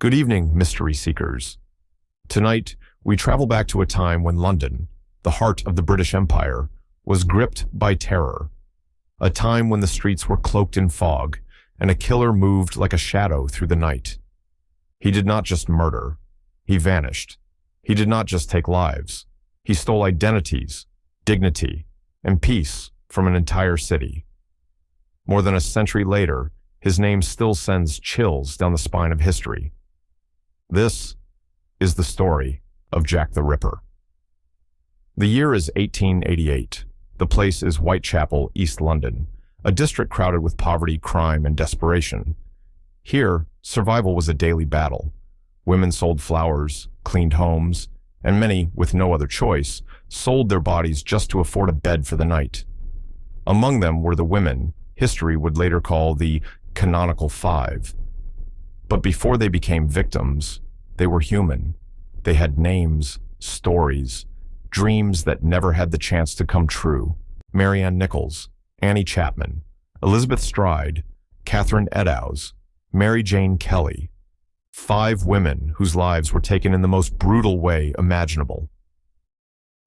Good evening, mystery seekers. Tonight, we travel back to a time when London, the heart of the British Empire, was gripped by terror. A time when the streets were cloaked in fog, and a killer moved like a shadow through the night. He did not just murder. He vanished. He did not just take lives. He stole identities, dignity, and peace from an entire city. More than a century later, his name still sends chills down the spine of history. This is the story of Jack the Ripper. The year is 1888. The place is Whitechapel, East London, a district crowded with poverty, crime, and desperation. Here, survival was a daily battle. Women sold flowers, cleaned homes, and many, with no other choice, sold their bodies just to afford a bed for the night. Among them were the women history would later call the Canonical Five. But before they became victims, they were human. They had names, stories, dreams that never had the chance to come true. MaryAnn Nichols, Annie Chapman, Elizabeth Stride, Catherine Eddowes, Mary Jane Kelly. 5 women whose lives were taken in the most brutal way imaginable.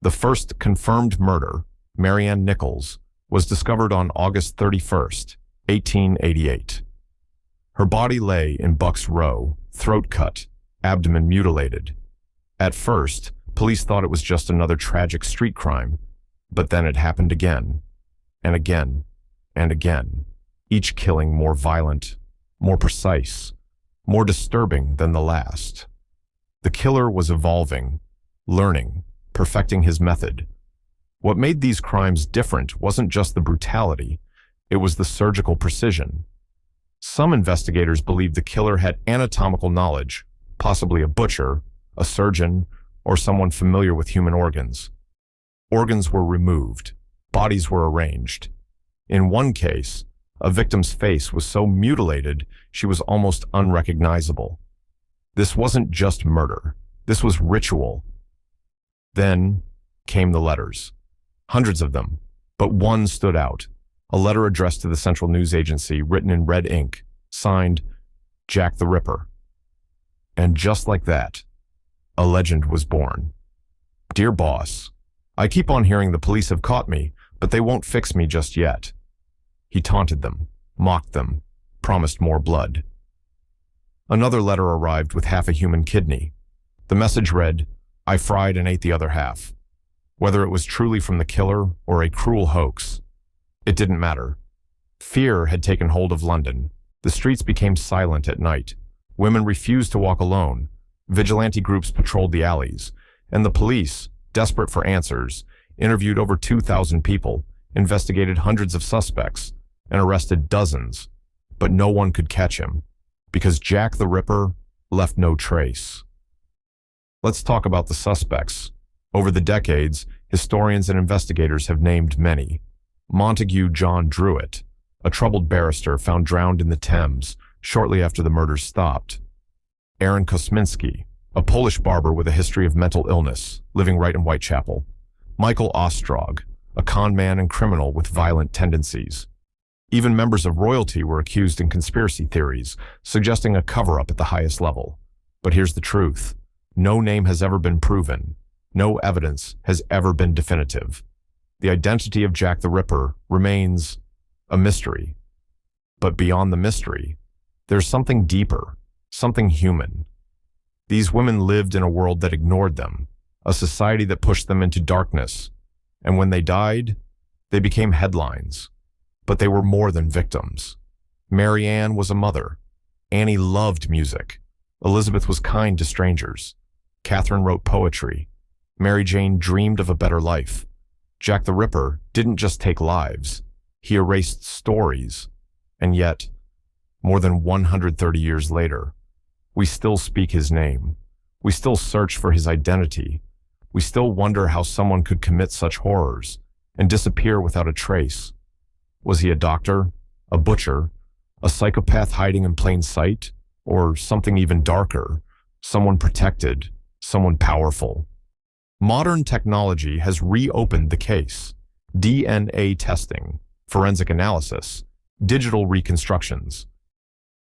The first confirmed murder, MaryAnn Nichols, was discovered on August 31st, 1888. Her body lay in Buck's Row, throat cut, abdomen mutilated. At first, police thought it was just another tragic street crime, but then it happened again, and again, and again, each killing more violent, more precise, more disturbing than the last. The killer was evolving, learning, perfecting his method. What made these crimes different wasn't just the brutality, it was the surgical precision. Some investigators believed the killer had anatomical knowledge, possibly a butcher, a surgeon, or someone familiar with human organs. Organs were removed, bodies were arranged. In one case, a victim's face was so mutilated she was almost unrecognizable. This wasn't just murder, this was ritual. Then came the letters. Hundreds of them, but one stood out. A letter addressed to the Central News Agency, written in red ink, signed Jack the Ripper. And just like that, a legend was born. Dear boss, I keep on hearing the police have caught me, but they won't fix me just yet. He taunted them, mocked them, promised more blood. Another letter arrived with half a human kidney. The message read, I fried and ate the other half. Whether it was truly from the killer or a cruel hoax, it didn't matter. Fear had taken hold of London. The streets became silent at night. Women refused to walk alone. Vigilante groups patrolled the alleys. And the police, desperate for answers, interviewed over 2,000 people, investigated hundreds of suspects, and arrested dozens. But no one could catch him, because Jack the Ripper left no trace. Let's talk about the suspects. Over the decades, historians and investigators have named many. Montague Druitt, a troubled barrister found drowned in the Thames shortly after the murders stopped. Aaron Kosminski, a Polish barber with a history of mental illness, living right in Whitechapel. Michael Ostrog, a con man and criminal with violent tendencies. Even members of royalty were accused in conspiracy theories, suggesting a cover-up at the highest level. But here's the truth. No name has ever been proven. No evidence has ever been definitive. The identity of Jack the Ripper remains a mystery. But beyond the mystery, there's something deeper, something human. These women lived in a world that ignored them, a society that pushed them into darkness. And when they died, they became headlines. But they were more than victims. MaryAnn was a mother. Annie loved music. Elizabeth was kind to strangers. Catherine wrote poetry. Mary Jane dreamed of a better life. Jack the Ripper didn't just take lives. He erased stories. And yet, more than 130 years later, we still speak his name. We still search for his identity. We still wonder how someone could commit such horrors and disappear without a trace. Was he a doctor, a butcher, a psychopath hiding in plain sight, or something even darker, someone protected, someone powerful? Modern technology has reopened the case. DNA testing, forensic analysis, digital reconstructions.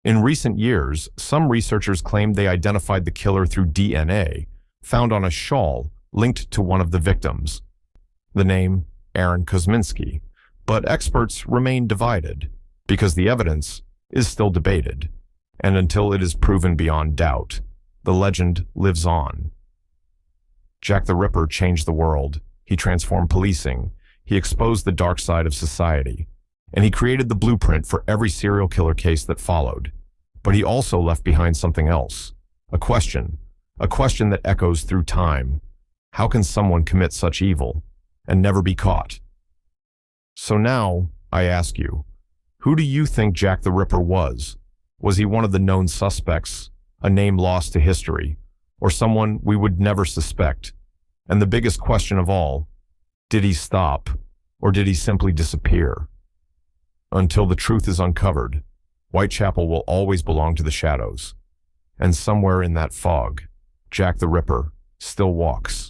In recent years, some researchers claimed they identified the killer through DNA found on a shawl linked to one of the victims. The name Aaron Kosminski, but experts remain divided because the evidence is still debated, and until it is proven beyond doubt, the legend lives on. Jack the Ripper changed the world. He transformed policing. He exposed the dark side of society, and he created the blueprint for every serial killer case that followed. But he also left behind something else, a question that echoes through time. How can someone commit such evil and never be caught? So now, I ask you, who do you think Jack the Ripper was? Was he one of the known suspects, a name lost to history, or someone we would never suspect? And the biggest question of all, did he stop, or did he simply disappear? Until the truth is uncovered, Whitechapel will always belong to the shadows. And somewhere in that fog, Jack the Ripper still walks.